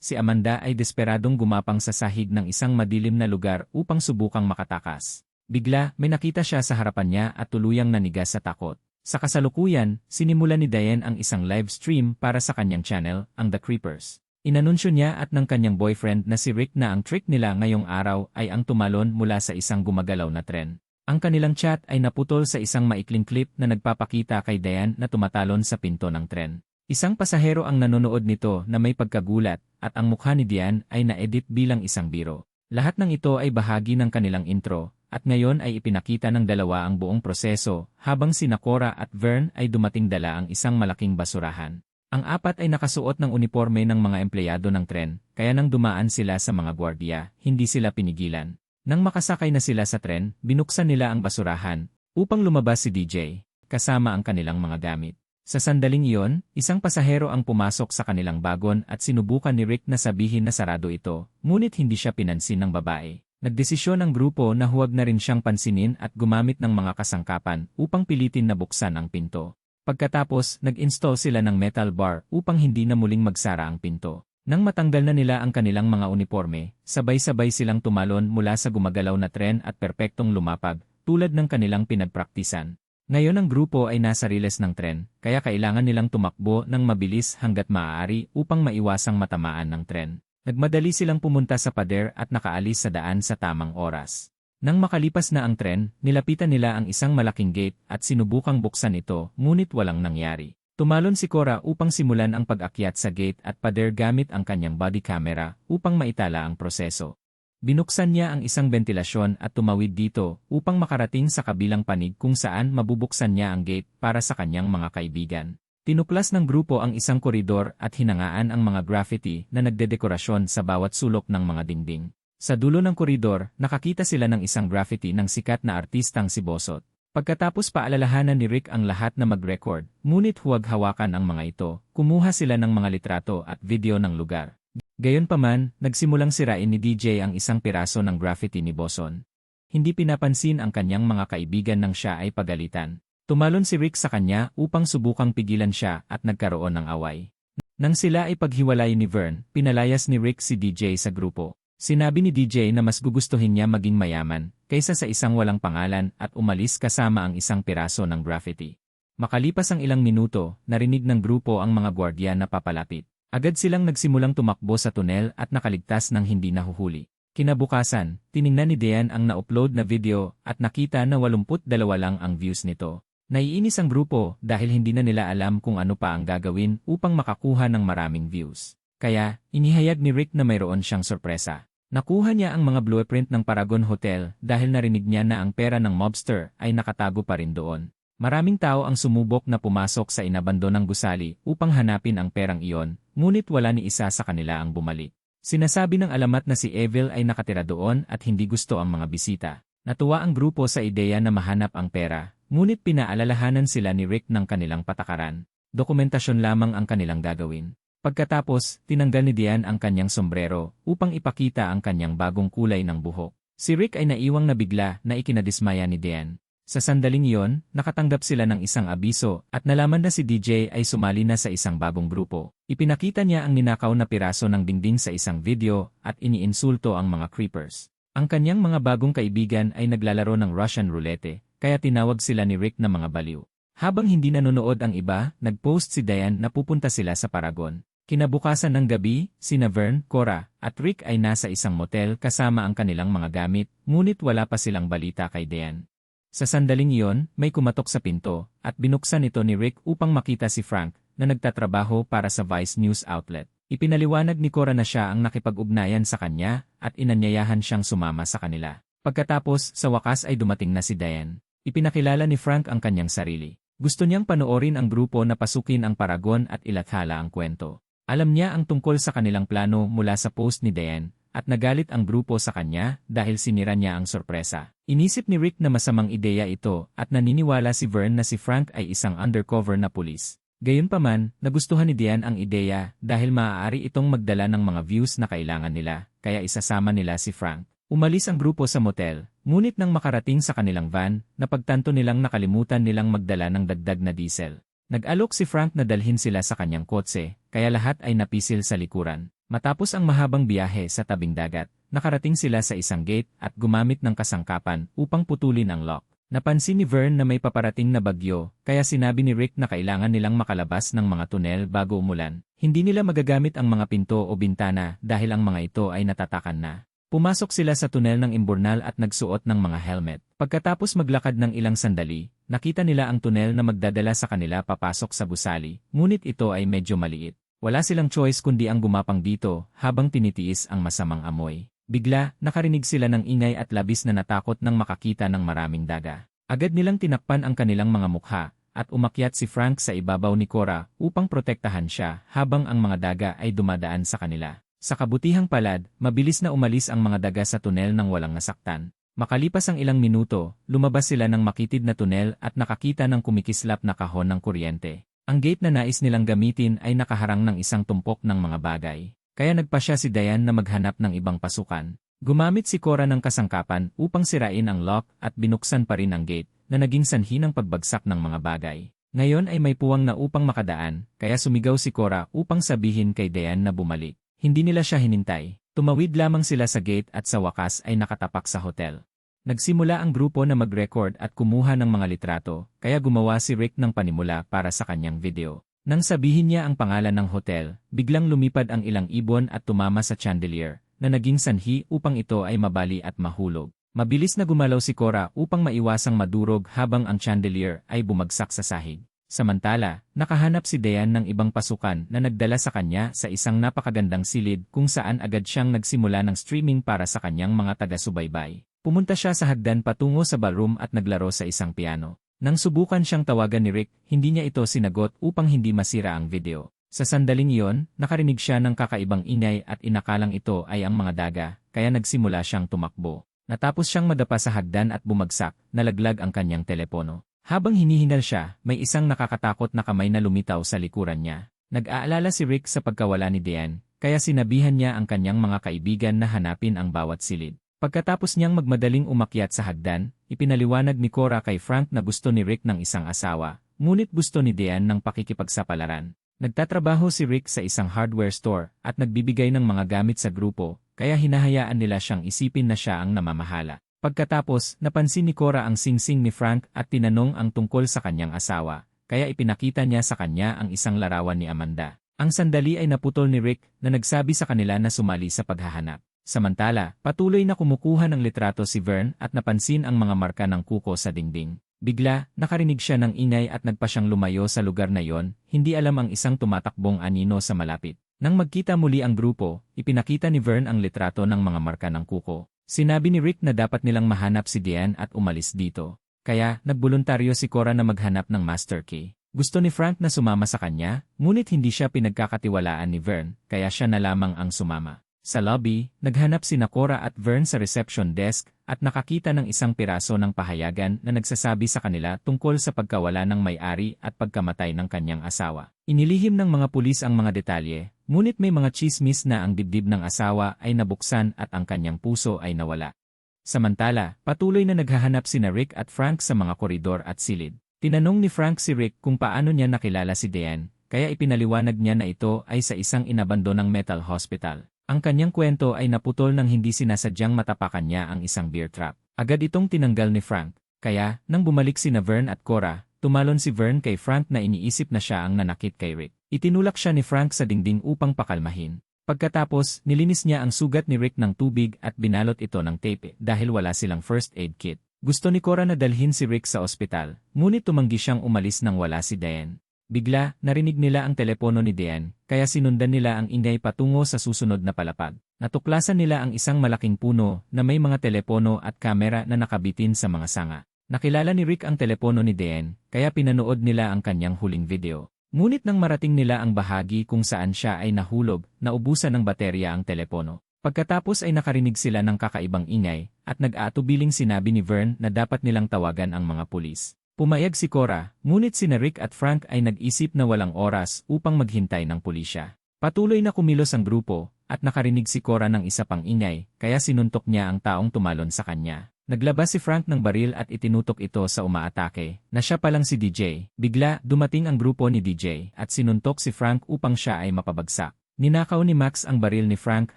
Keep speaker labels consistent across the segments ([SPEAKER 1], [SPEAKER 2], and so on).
[SPEAKER 1] si Amanda ay desperadong gumapang sa sahig ng isang madilim na lugar upang subukang makatakas. Bigla, may nakita siya sa harapan niya at tuluyang nanigas sa takot. Sa kasalukuyan, sinimulan ni Diane ang isang live stream para sa kanyang channel, ang The Creepers. Inanunsyo niya at ng kanyang boyfriend na si Rick na ang trick nila ngayong araw ay ang tumalon mula sa isang gumagalaw na tren. Ang kanilang chat ay naputol sa isang maikling clip na nagpapakita kay Diane na tumatalon sa pinto ng tren. Isang pasahero ang nanonood nito na may pagkagulat at ang mukha ni Diane ay na-edit bilang isang biro. Lahat ng ito ay bahagi ng kanilang intro at ngayon ay ipinakita ng dalawa ang buong proseso habang sina Cora at Vern ay dumating dala ang isang malaking basurahan. Ang apat ay nakasuot ng uniforme ng mga empleyado ng tren kaya nang dumaan sila sa mga gwardiya, hindi sila pinigilan. Nang makasakay na sila sa tren, binuksan nila ang basurahan upang lumabas si DJ kasama ang kanilang mga gamit. Sa sandaling iyon, isang pasahero ang pumasok sa kanilang bagon at sinubukan ni Rick na sabihin na sarado ito, ngunit hindi siya pinansin ng babae. Nagdesisyon ang grupo na huwag na rin siyang pansinin at gumamit ng mga kasangkapan upang pilitin na buksan ang pinto. Pagkatapos, nag-install sila ng metal bar upang hindi na muling magsara ang pinto. Nang matanggal na nila ang kanilang mga uniforme, sabay-sabay silang tumalon mula sa gumagalaw na tren at perpektong lumapag, tulad ng kanilang pinagpraktisan. Ngayon ang grupo ay nasa riles ng tren, kaya kailangan nilang tumakbo ng mabilis hanggat maaari upang maiwasang matamaan ng tren. Nagmadali silang pumunta sa pader at nakaalis sa daan sa tamang oras. Nang makalipas na ang tren, nilapitan nila ang isang malaking gate at sinubukang buksan ito, ngunit walang nangyari. Tumalon si Cora upang simulan ang pag-akyat sa gate at pader gamit ang kanyang body camera upang maitala ang proseso. Binuksan niya ang isang ventilasyon at tumawid dito upang makarating sa kabilang panig kung saan mabubuksan niya ang gate para sa kanyang mga kaibigan. Tinuklas ng grupo ang isang koridor at hinangaan ang mga graffiti na nagdedekorasyon sa bawat sulok ng mga dingding. Sa dulo ng koridor, nakakita sila ng isang graffiti ng sikat na artistang si Bosot. Pagkatapos paalalahanan ni Rick ang lahat na mag-record, ngunit huwag hawakan ang mga ito, kumuha sila ng mga litrato at video ng lugar. Gayunpaman, nagsimulang sirain ni DJ ang isang piraso ng graffiti ni Boson. Hindi pinapansin ang kanyang mga kaibigan nang siya ay pagalitan. Tumalon si Rick sa kanya upang subukang pigilan siya at nagkaroon ng away. Nang sila ay paghiwalay ni Vern, pinalayas ni Rick si DJ sa grupo. Sinabi ni DJ na mas gugustuhin niya maging mayaman kaysa sa isang walang pangalan at umalis kasama ang isang piraso ng graffiti. Makalipas ang ilang minuto, narinig ng grupo ang mga gwardiya na papalapit. Agad silang nagsimulang tumakbo sa tunel at nakaligtas ng hindi nahuhuli. Kinabukasan, tiningnan ni Diane ang na-upload na video at nakita na 82 lang ang views nito. Naiinis ang grupo dahil hindi na nila alam kung ano pa ang gagawin upang makakuha ng maraming views. Kaya, inihayag ni Rick na mayroon siyang sorpresa. Nakuha niya ang mga blueprint ng Paragon Hotel dahil narinig niya na ang pera ng mobster ay nakatago pa rin doon. Maraming tao ang sumubok na pumasok sa inabandonang gusali upang hanapin ang perang iyon, ngunit wala ni isa sa kanila ang bumalik. Sinasabi ng alamat na si Evil ay nakatira doon at hindi gusto ang mga bisita. Natuwa ang grupo sa ideya na mahanap ang pera, ngunit pinaalalahanan sila ni Rick ng kanilang patakaran. Dokumentasyon lamang ang kanilang gagawin. Pagkatapos, tinanggal ni Diane ang kanyang sombrero upang ipakita ang kanyang bagong kulay ng buhok. Si Rick ay naiwang nabigla na ikinadismaya ni Diane. Sa sandaling iyon, nakatanggap sila ng isang abiso at nalaman na si DJ ay sumali na sa isang bagong grupo. Ipinakita niya ang ninakaw na piraso ng dingding sa isang video at iniinsulto ang mga creepers. Ang kanyang mga bagong kaibigan ay naglalaro ng Russian roulette, kaya tinawag sila ni Rick na mga baliw. Habang hindi nanonood ang iba, nag-post si Diane na pupunta sila sa Paragon. Kinabukasan ng gabi, sina Vern, Cora, at Rick ay nasa isang motel kasama ang kanilang mga gamit, ngunit wala pa silang balita kay Diane. Sa sandaling iyon, may kumatok sa pinto, at binuksan ito ni Rick upang makita si Frank, na nagtatrabaho para sa Vice News outlet. Ipinaliwanag ni Cora na siya ang nakipag-ugnayan sa kanya, at inanyayahan siyang sumama sa kanila. Pagkatapos, sa wakas ay dumating na si Diane. Ipinakilala ni Frank ang kanyang sarili. Gusto niyang panoorin ang grupo na pasukin ang Paragon at ilathala ang kwento. Alam niya ang tungkol sa kanilang plano mula sa post ni Diane, at nagalit ang grupo sa kanya dahil sinira niya ang sorpresa. Inisip ni Rick na masamang ideya ito at naniniwala si Vern na si Frank ay isang undercover na pulis. Gayunpaman, nagustuhan ni Diane ang ideya dahil maaari itong magdala ng mga views na kailangan nila, kaya isasama nila si Frank. Umalis ang grupo sa motel, ngunit nang makarating sa kanilang van, napagtanto nilang nakalimutan nilang magdala ng dagdag na diesel. Nag-alok si Frank na dalhin sila sa kanyang kotse, kaya lahat ay napisil sa likuran. Matapos ang mahabang biyahe sa tabing dagat, nakarating sila sa isang gate at gumamit ng kasangkapan upang putulin ang lock. Napansin ni Vern na may paparating na bagyo, kaya sinabi ni Rick na kailangan nilang makalabas ng mga tunel bago umulan. Hindi nila magagamit ang mga pinto o bintana dahil ang mga ito ay natatakan na. Pumasok sila sa tunel ng imburnal at nagsuot ng mga helmet. Pagkatapos maglakad ng ilang sandali, nakita nila ang tunel na magdadala sa kanila papasok sa gusali, ngunit ito ay medyo maliit. Wala silang choice kundi ang gumapang dito habang tinitiis ang masamang amoy. Bigla, nakarinig sila ng ingay at labis na natakot nang makakita ng maraming daga. Agad nilang tinakpan ang kanilang mga mukha, at umakyat si Frank sa ibabaw ni Cora upang protektahan siya habang ang mga daga ay dumadaan sa kanila. Sa kabutihang palad, mabilis na umalis ang mga daga sa tunel nang walang nasaktan. Makalipas ang ilang minuto, lumabas sila ng makitid na tunel at nakakita ng kumikislap na kahon ng kuryente. Ang gate na nais nilang gamitin ay nakaharang ng isang tumpok ng mga bagay. Kaya nagpasya si Diane na maghanap ng ibang pasukan. Gumamit si Cora ng kasangkapan upang sirain ang lock at binuksan pa rin ang gate na naging sanhi ng pagbagsak ng mga bagay. Ngayon ay may puwang na upang makadaan, kaya sumigaw si Cora upang sabihin kay Diane na bumalik. Hindi nila siya hinintay. Tumawid lamang sila sa gate at sa wakas ay nakatapak sa hotel. Nagsimula ang grupo na mag-record at kumuha ng mga litrato, kaya gumawa si Rick ng panimula para sa kanyang video. Nang sabihin niya ang pangalan ng hotel, biglang lumipad ang ilang ibon at tumama sa chandelier, na naging sanhi upang ito ay mabali at mahulog. Mabilis na gumalaw si Cora upang maiwasang madurog habang ang chandelier ay bumagsak sa sahig. Samantala, nakahanap si Diane ng ibang pasukan na nagdala sa kanya sa isang napakagandang silid kung saan agad siyang nagsimula ng streaming para sa kanyang mga taga-subaybay. Pumunta siya sa hagdan patungo sa ballroom at naglaro sa isang piano. Nang subukan siyang tawagan ni Rick, hindi niya ito sinagot upang hindi masira ang video. Sa sandaling iyon, nakarinig siya ng kakaibang ingay at inakalang ito ay ang mga daga, kaya nagsimula siyang tumakbo. Natapos siyang madapa sa hagdan at bumagsak, nalaglag ang kanyang telepono. Habang hinihingal siya, may isang nakakatakot na kamay na lumitaw sa likuran niya. Nag-aalala si Rick sa pagkawala ni Diane, kaya sinabihan niya ang kanyang mga kaibigan na hanapin ang bawat silid. Pagkatapos niyang magmadaling umakyat sa hagdan, ipinaliwanag ni Cora kay Frank na gusto ni Rick ng isang asawa, ngunit gusto ni Diane ng pakikipagsapalaran. Nagtatrabaho si Rick sa isang hardware store at nagbibigay ng mga gamit sa grupo, kaya hinahayaan nila siyang isipin na siya ang namamahala. Pagkatapos, napansin ni Cora ang singsing ni Frank at tinanong ang tungkol sa kanyang asawa, kaya ipinakita niya sa kanya ang isang larawan ni Amanda. Ang sandali ay naputol ni Rick na nagsabi sa kanila na sumali sa paghahanap. Samantala, patuloy na kumukuha ng litrato si Vern at napansin ang mga marka ng kuko sa dingding. Bigla, nakarinig siya ng ingay at nagpa siyang lumayo sa lugar na yon, hindi alam ang isang tumatakbong anino sa malapit. Nang magkita muli ang grupo, ipinakita ni Vern ang litrato ng mga marka ng kuko. Sinabi ni Rick na dapat nilang mahanap si Diane at umalis dito. Kaya, nagboluntaryo si Cora na maghanap ng master key. Gusto ni Frank na sumama sa kanya, ngunit hindi siya pinagkakatiwalaan ni Vern, kaya siya na lamang ang sumama. Sa lobby, naghanap sina Cora at Vern sa reception desk at nakakita ng isang piraso ng pahayagan na nagsasabi sa kanila tungkol sa pagkawala ng may-ari at pagkamatay ng kanyang asawa. Inilihim ng mga pulis ang mga detalye, ngunit may mga chismis na ang dibdib ng asawa ay nabuksan at ang kanyang puso ay nawala. Samantala, patuloy na naghahanap sina Rick at Frank sa mga koridor at silid. Tinanong ni Frank si Rick kung paano niya nakilala si Diane, kaya ipinaliwanag niya na ito ay sa isang inabandonang mental hospital. Ang kanyang kwento ay naputol nang hindi sinasadyang matapakan niya ang isang bear trap. Agad itong tinanggal ni Frank. Kaya, nang bumalik sina Vern at Cora, tumalon si Vern kay Frank na iniisip na siya ang nanakit kay Rick. Itinulak siya ni Frank sa dingding upang pakalmahin. Pagkatapos, nilinis niya ang sugat ni Rick ng tubig at binalot ito ng tape dahil wala silang first aid kit. Gusto ni Cora na dalhin si Rick sa ospital, ngunit tumanggi siyang umalis nang wala si Diane. Bigla, narinig nila ang telepono ni Diane, kaya sinundan nila ang ingay patungo sa susunod na palapag. Natuklasan nila ang isang malaking puno na may mga telepono at kamera na nakabitin sa mga sanga. Nakilala ni Rick ang telepono ni Diane, kaya pinanood nila ang kanyang huling video. Ngunit nang marating nila ang bahagi kung saan siya ay nahulog, naubusan ng baterya ang telepono. Pagkatapos ay nakarinig sila ng kakaibang ingay, at nag-aatubiling sinabi ni Vern na dapat nilang tawagan ang mga pulis. Pumayag si Cora, ngunit sina Rick at Frank ay nag-isip na walang oras upang maghintay ng pulisya. Patuloy na kumilos ang grupo, at nakarinig si Cora ng isa pang ingay, kaya sinuntok niya ang taong tumalon sa kanya. Naglabas si Frank ng baril at itinutok ito sa umaatake, na siya palang si DJ. Bigla, dumating ang grupo ni DJ at sinuntok si Frank upang siya ay mapabagsak. Ninakaw ni Max ang baril ni Frank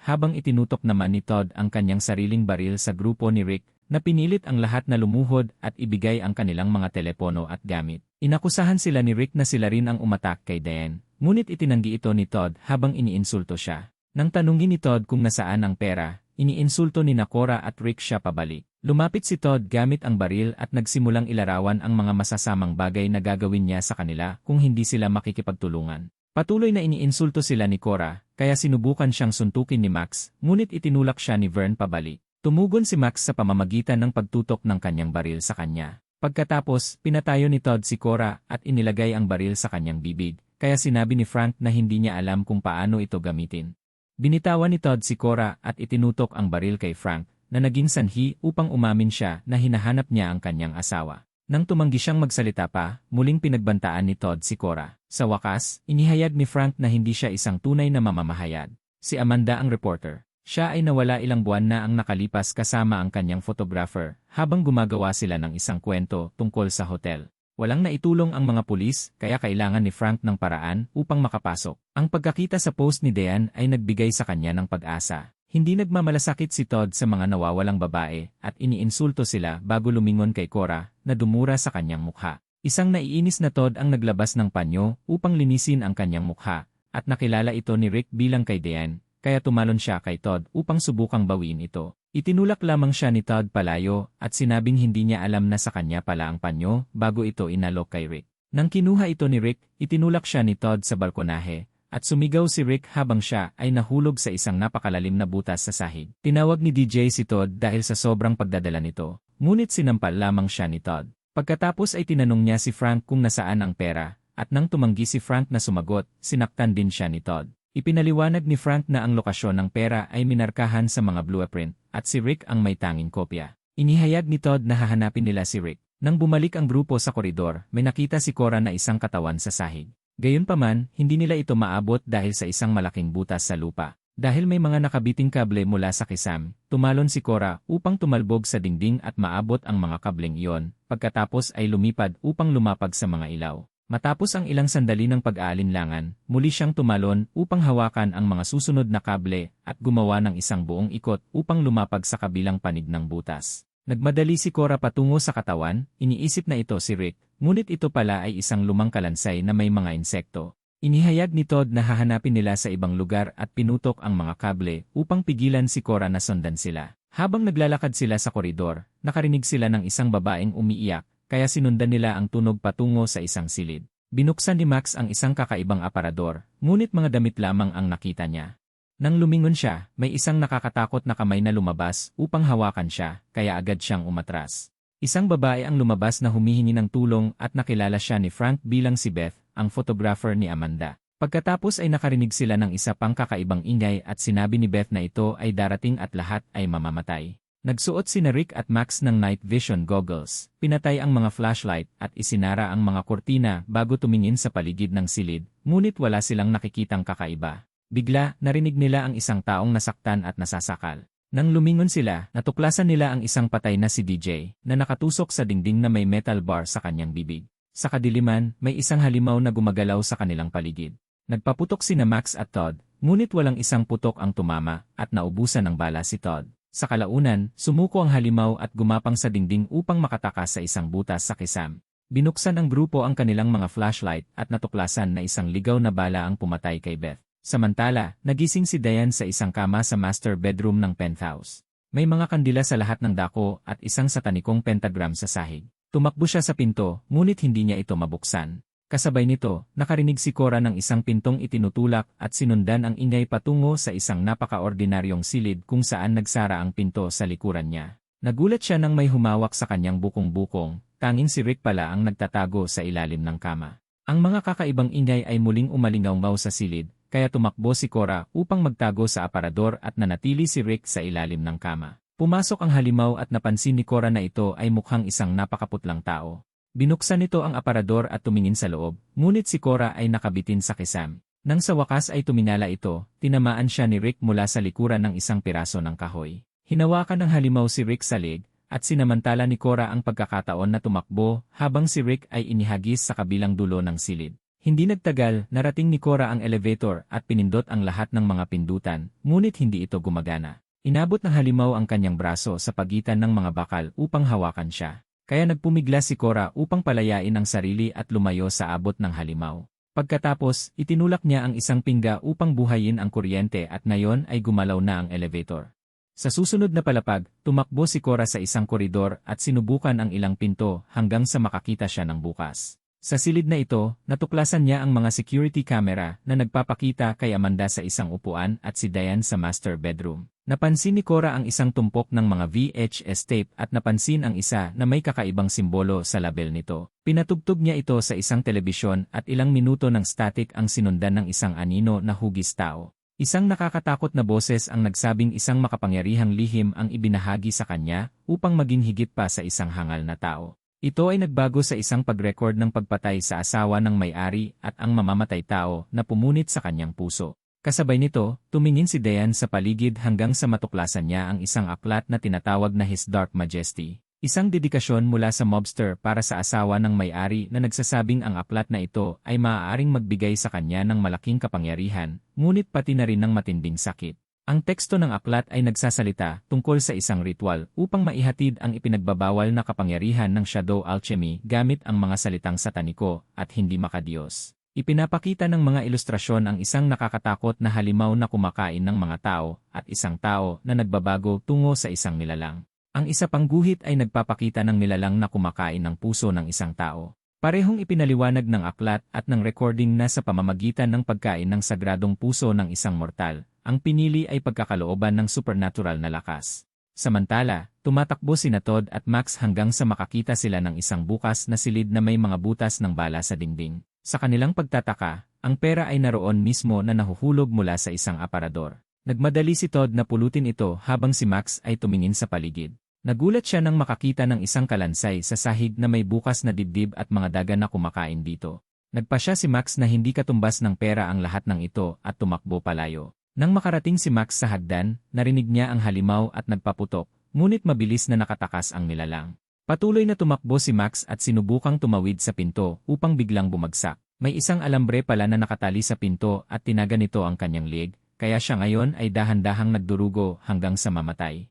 [SPEAKER 1] habang itinutok naman ni Todd ang kanyang sariling baril sa grupo ni Rick na pinilit ang lahat na lumuhod at ibigay ang kanilang mga telepono at gamit. Inakusahan sila ni Rick na sila rin ang umatak kay Diane, ngunit itinanggi ito ni Todd habang iniinsulto siya. Nang tanungin ni Todd kung nasaan ang pera, iniinsulto ni Cora at Rick siya pabalik. Lumapit si Todd gamit ang baril at nagsimulang ilarawan ang mga masasamang bagay na gagawin niya sa kanila kung hindi sila makikipagtulungan. Patuloy na iniinsulto sila ni Cora, kaya sinubukan siyang suntukin ni Max, ngunit itinulak siya ni Vern pabalik. Tumugon si Max sa pamamagitan ng pagtutok ng kanyang baril sa kanya. Pagkatapos, pinatayo ni Todd si Cora at inilagay ang baril sa kanyang bibig, kaya sinabi ni Frank na hindi niya alam kung paano ito gamitin. Binitawan ni Todd si Cora at itinutok ang baril kay Frank, na naging sanhi upang umamin siya na hinahanap niya ang kanyang asawa. Nang tumanggi siyang magsalita pa, muling pinagbantaan ni Todd si Cora. Sa wakas, inihayag ni Frank na hindi siya isang tunay na mamamahayag. Si Amanda ang reporter. Siya ay nawala ilang buwan na ang nakalipas kasama ang kanyang photographer habang gumagawa sila ng isang kwento tungkol sa hotel. Walang naitulong ang mga pulis kaya kailangan ni Frank ng paraan upang makapasok. Ang pagkakita sa post ni Diane ay nagbigay sa kanya ng pag-asa. Hindi nagmamalasakit si Todd sa mga nawawalang babae at iniinsulto sila bago lumingon kay Cora na dumura sa kanyang mukha. Isang naiinis na Todd ang naglabas ng panyo upang linisin ang kanyang mukha at nakilala ito ni Rick bilang kay Diane, kaya tumalon siya kay Todd upang subukang bawiin ito. Itinulak lamang siya ni Todd palayo at sinabing hindi niya alam na sa kanya pala ang panyo bago ito inalok kay Rick. Nang kinuha ito ni Rick, itinulak siya ni Todd sa balkonahe. At sumigaw si Rick habang siya ay nahulog sa isang napakalalim na butas sa sahig. Tinawag ni DJ si Todd dahil sa sobrang pagdadala nito, ngunit sinampal lamang siya ni Todd. Pagkatapos ay tinanong niya si Frank kung nasaan ang pera, at nang tumanggi si Frank na sumagot, sinaktan din siya ni Todd. Ipinaliwanag ni Frank na ang lokasyon ng pera ay minarkahan sa mga blueprint, at si Rick ang may tanging kopya. Inihayag ni Todd na hahanapin nila si Rick. Nang bumalik ang grupo sa koridor, may nakita si Cora na isang katawan sa sahig. Gayunpaman, hindi nila ito maabot dahil sa isang malaking butas sa lupa. Dahil may mga nakabiting kable mula sa kisam, tumalon si Cora upang tumalbog sa dingding at maabot ang mga kableng iyon, pagkatapos ay lumipad upang lumapag sa mga ilaw. Matapos ang ilang sandali ng pag-aalinlangan, muli siyang tumalon upang hawakan ang mga susunod na kable at gumawa ng isang buong ikot upang lumapag sa kabilang panig ng butas. Nagmadali si Cora patungo sa katawan, iniisip na ito si Rick, ngunit ito pala ay isang lumang kalansay na may mga insekto. Inihayag ni Todd na hahanapin nila sa ibang lugar at pinutok ang mga kable upang pigilan si Cora na sundan sila. Habang naglalakad sila sa koridor, nakarinig sila ng isang babaeng umiiyak, kaya sinundan nila ang tunog patungo sa isang silid. Binuksan ni Max ang isang kakaibang aparador, ngunit mga damit lamang ang nakita niya. Nang lumingon siya, may isang nakakatakot na kamay na lumabas upang hawakan siya, kaya agad siyang umatras. Isang babae ang lumabas na humihingi ng tulong at nakilala siya ni Frank bilang si Beth, ang photographer ni Amanda. Pagkatapos ay nakarinig sila ng isa pang kakaibang ingay at sinabi ni Beth na ito ay darating at lahat ay mamamatay. Nagsuot sina Rick at Max ng night vision goggles, pinatay ang mga flashlight at isinara ang mga kurtina bago tumingin sa paligid ng silid, ngunit wala silang nakikitang kakaiba. Bigla, narinig nila ang isang taong nasaktan at nasasakal. Nang lumingon sila, natuklasan nila ang isang patay na si DJ, na nakatusok sa dingding na may metal bar sa kanyang bibig. Sa kadiliman, may isang halimaw na gumagalaw sa kanilang paligid. Nagpaputok sina Max at Todd, ngunit walang isang putok ang tumama at naubusan ng bala si Todd. Sa kalaunan, sumuko ang halimaw at gumapang sa dingding upang makatakas sa isang butas sa kisam. Binuksan ang grupo ang kanilang mga flashlight at natuklasan na isang ligaw na bala ang pumatay kay Beth. Samantala, nagising si Diane sa isang kama sa master bedroom ng penthouse. May mga kandila sa lahat ng dako at isang satanikong pentagram sa sahig. Tumakbo siya sa pinto, ngunit hindi niya ito mabuksan. Kasabay nito, nakarinig si Cora ng isang pintong itinutulak at sinundan ang ingay patungo sa isang napaka-ordinaryong silid kung saan nagsara ang pinto sa likuran niya. Nagulat siya nang may humawak sa kanyang bukong-bukong, tanging si Rick pala ang nagtatago sa ilalim ng kama. Ang mga kakaibang ingay ay muling umalingaw sa silid, kaya tumakbo si Cora upang magtago sa aparador at nanatili si Rick sa ilalim ng kama. Pumasok ang halimaw at napansin ni Cora na ito ay mukhang isang napakaputlang tao. Binuksan nito ang aparador at tumingin sa loob, ngunit si Cora ay nakabitin sa kisam. Nang sa wakas ay tumingala ito, tinamaan siya ni Rick mula sa likuran ng isang piraso ng kahoy. Hinawakan ng halimaw si Rick sa leg, at sinamantala ni Cora ang pagkakataon na tumakbo habang si Rick ay inihagis sa kabilang dulo ng silid. Hindi nagtagal, narating ni Cora ang elevator at pinindot ang lahat ng mga pindutan, ngunit hindi ito gumagana. Inabot ng halimaw ang kanyang braso sa pagitan ng mga bakal upang hawakan siya. Kaya nagpumigla si Cora upang palayain ang sarili at lumayo sa abot ng halimaw. Pagkatapos, itinulak niya ang isang pingga upang buhayin ang kuryente at ngayon ay gumalaw na ang elevator. Sa susunod na palapag, tumakbo si Cora sa isang koridor at sinubukan ang ilang pinto hanggang sa makakita siya ng bukas. Sa silid na ito, natuklasan niya ang mga security camera na nagpapakita kay Amanda sa isang upuan at si Diane sa master bedroom. Napansin ni Cora ang isang tumpok ng mga VHS tape at napansin ang isa na may kakaibang simbolo sa label nito. Pinatugtog niya ito sa isang telebisyon at ilang minuto ng static ang sinundan ng isang anino na hugis tao. Isang nakakatakot na boses ang nagsabing isang makapangyarihang lihim ang ibinahagi sa kanya upang maging higit pa sa isang hangal na tao. Ito ay nagbago sa isang pag-record ng pagpatay sa asawa ng may-ari at ang mamamatay tao na pumunit sa kanyang puso. Kasabay nito, tumingin si Diane sa paligid hanggang sa matuklasan niya ang isang aklat na tinatawag na His Dark Majesty. Isang dedikasyon mula sa mobster para sa asawa ng may-ari na nagsasabing ang aklat na ito ay maaaring magbigay sa kanya ng malaking kapangyarihan, ngunit pati na rin ng matinding sakit. Ang teksto ng aklat ay nagsasalita tungkol sa isang ritual upang maihatid ang ipinagbabawal na kapangyarihan ng shadow alchemy gamit ang mga salitang sataniko at hindi makadiyos. Ipinapakita ng mga ilustrasyon ang isang nakakatakot na halimaw na kumakain ng mga tao at isang tao na nagbabago tungo sa isang nilalang. Ang isa pang guhit ay nagpapakita ng nilalang na kumakain ng puso ng isang tao. Parehong ipinaliwanag ng aklat at ng recording na sa pamamagitan ng pagkain ng sagradong puso ng isang mortal, ang pinili ay pagkakalooban ng supernatural na lakas. Samantala, tumatakbo sina Todd at Max hanggang sa makakita sila ng isang bukas na silid na may mga butas ng bala sa dingding. Sa kanilang pagtataka, ang pera ay naroon mismo na nahuhulog mula sa isang aparador. Nagmadali si Todd na pulutin ito habang si Max ay tumingin sa paligid. Nagulat siya nang makakita ng isang kalansay sa sahig na may bukas na dibdib at mga daga na kumakain dito. Nagpasya si Max na hindi katumbas ng pera ang lahat ng ito at tumakbo palayo. Nang makarating si Max sa hagdan, narinig niya ang halimaw at nagpaputok, ngunit mabilis na nakatakas ang nilalang. Patuloy na tumakbo si Max at sinubukang tumawid sa pinto upang biglang bumagsak. May isang alambre pala na nakatali sa pinto at tinaga nito ang kanyang leeg, kaya siya ngayon ay dahan-dahang nagdurugo hanggang sa mamatay.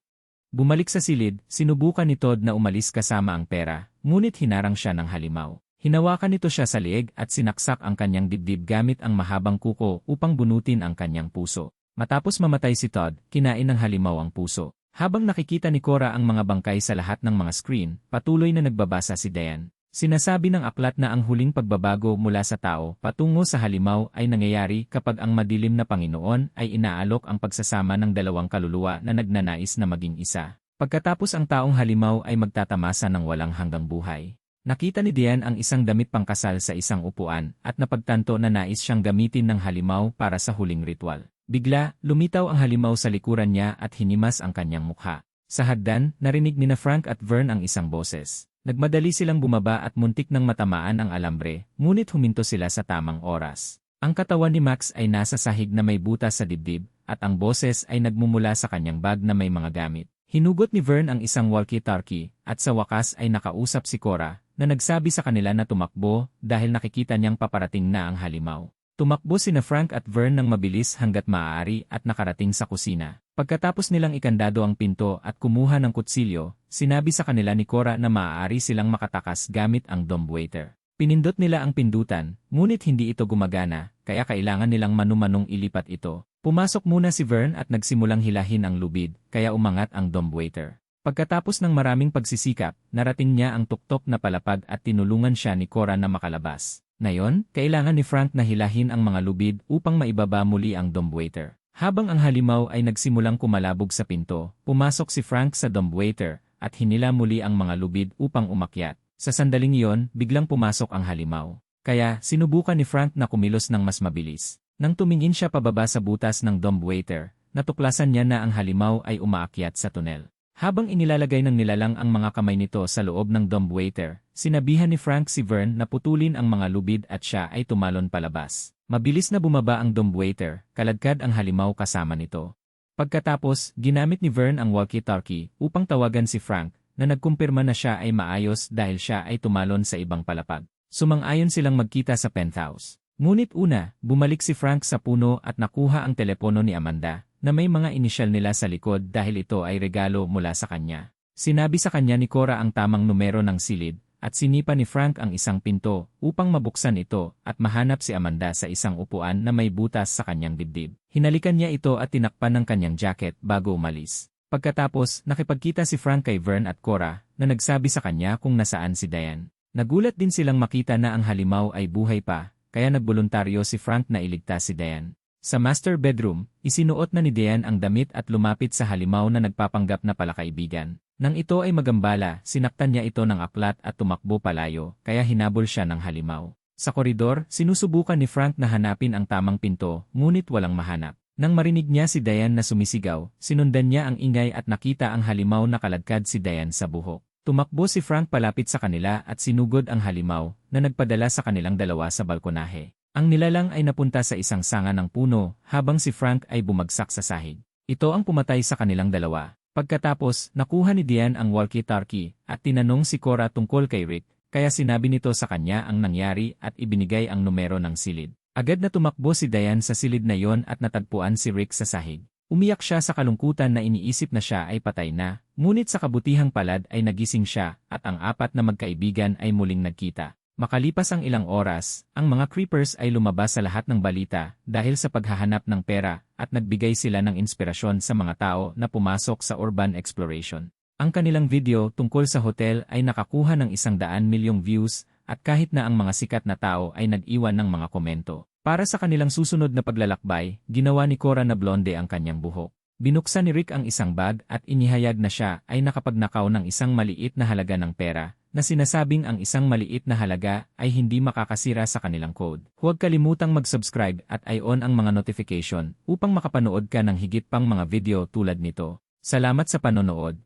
[SPEAKER 1] Bumalik sa silid, sinubukan ni Todd na umalis kasama ang pera, ngunit hinarang siya ng halimaw. Hinawakan nito siya sa leeg at sinaksak ang kanyang dibdib gamit ang mahabang kuko upang bunutin ang kanyang puso. Matapos mamatay si Todd, kinain ng halimaw ang puso. Habang nakikita ni Cora ang mga bangkay sa lahat ng mga screen, patuloy na nagbabasa si Diane. Sinasabi ng aklat na ang huling pagbabago mula sa tao patungo sa halimaw ay nangyayari kapag ang madilim na Panginoon ay inaalok ang pagsasama ng dalawang kaluluwa na nagnanais na maging isa. Pagkatapos ang taong halimaw ay magtatamasa ng walang hanggang buhay. Nakita ni Diane ang isang damit pangkasal sa isang upuan at napagtanto na nais siyang gamitin ng halimaw para sa huling ritual. Bigla, lumitaw ang halimaw sa likuran niya at hinimas ang kanyang mukha. Sa hagdan, narinig ni Frank at Vern ang isang boses. Nagmadali silang bumaba at muntik nang matamaan ang alambre, ngunit huminto sila sa tamang oras. Ang katawan ni Max ay nasa sahig na may butas sa dibdib, at ang boses ay nagmumula sa kanyang bag na may mga gamit. Hinugot ni Vern ang isang walkie-talkie, at sa wakas ay nakausap si Cora, na nagsabi sa kanila na tumakbo dahil nakikita niyang paparating na ang halimaw. Tumakbo sina Frank at Vern ng mabilis hanggat maaari at nakarating sa kusina. Pagkatapos nilang ikandado ang pinto at kumuha ng kutsilyo, sinabi sa kanila ni Cora na maaari silang makatakas gamit ang dumbwaiter. Pinindot nila ang pindutan, ngunit hindi ito gumagana, kaya kailangan nilang manu-manong ilipat ito. Pumasok muna si Vern at nagsimulang hilahin ang lubid, kaya umangat ang dumbwaiter. Pagkatapos ng maraming pagsisikap, narating niya ang tuktok na palapag at tinulungan siya ni Cora na makalabas. Ngayon, kailangan ni Frank na hilahin ang mga lubid upang maibaba muli ang dumbwaiter. Habang ang halimaw ay nagsimulang kumalabog sa pinto, pumasok si Frank sa dumbwaiter at hinila muli ang mga lubid upang umakyat. Sa sandaling iyon, biglang pumasok ang halimaw. Kaya, sinubukan ni Frank na kumilos ng mas mabilis. Nang tumingin siya pababa sa butas ng dumbwaiter, natuklasan niya na ang halimaw ay umaakyat sa tunel. Habang inilalagay ng nilalang ang mga kamay nito sa loob ng dumbwaiter, sinabihan ni Frank si Vern na putulin ang mga lubid at siya ay tumalon palabas. Mabilis na bumaba ang dumbwaiter, kaladkad ang halimaw kasama nito. Pagkatapos, ginamit ni Vern ang walkie-talkie upang tawagan si Frank na nagkumpirma na siya ay maayos dahil siya ay tumalon sa ibang palapag. Sumang-ayon silang magkita sa penthouse. Ngunit una, bumalik si Frank sa puno at nakuha ang telepono ni Amanda, na may mga inisyal nila sa likod dahil ito ay regalo mula sa kanya. Sinabi sa kanya ni Cora ang tamang numero ng silid, at sinipa ni Frank ang isang pinto upang mabuksan ito at mahanap si Amanda sa isang upuan na may butas sa kanyang dibdib. Hinalikan niya ito at tinakpan ng kanyang jacket bago umalis. Pagkatapos, nakipagkita si Frank kay Vern at Cora na nagsabi sa kanya kung nasaan si Diane. Nagulat din silang makita na ang halimaw ay buhay pa, kaya nagboluntaryo si Frank na iligtas si Diane. Sa master bedroom, isinuot na ni Diane ang damit at lumapit sa halimaw na nagpapanggap na palakaibigan. Nang ito ay magambala, sinaktan niya ito ng aklat at tumakbo palayo, kaya hinabol siya ng halimaw. Sa koridor, sinusubukan ni Frank na hanapin ang tamang pinto, ngunit walang mahanap. Nang marinig niya si Diane na sumisigaw, sinundan niya ang ingay at nakita ang halimaw na kaladkad si Diane sa buhok. Tumakbo si Frank palapit sa kanila at sinugod ang halimaw na nagpadala sa kanilang dalawa sa balkonahe. Ang nilalang ay napunta sa isang sanga ng puno habang si Frank ay bumagsak sa sahig. Ito ang pumatay sa kanilang dalawa. Pagkatapos, nakuha ni Diane ang walkie-talkie at tinanong si Cora tungkol kay Rick, kaya sinabi nito sa kanya ang nangyari at ibinigay ang numero ng silid. Agad na tumakbo si Diane sa silid na yon at natagpuan si Rick sa sahig. Umiyak siya sa kalungkutan na iniisip na siya ay patay na, ngunit sa kabutihang palad ay nagising siya at ang apat na magkaibigan ay muling nagkita. Makalipas ang ilang oras, ang mga creepers ay lumabas sa lahat ng balita dahil sa paghahanap ng pera at nagbigay sila ng inspirasyon sa mga tao na pumasok sa urban exploration. Ang kanilang video tungkol sa hotel ay nakakuha ng 100 milyong views at kahit na ang mga sikat na tao ay nag-iwan ng mga komento. Para sa kanilang susunod na paglalakbay, ginawa ni Cora na blonde ang kanyang buhok. Binuksan ni Rick ang isang bag at inihayag na siya ay nakapagnakaw ng isang maliit na halaga ng pera, na sinasabing ang isang maliit na halaga ay hindi makakasira sa kanilang code. Huwag kalimutang mag-subscribe at i-on ang mga notification upang makapanood ka ng higit pang mga video tulad nito. Salamat sa panonood.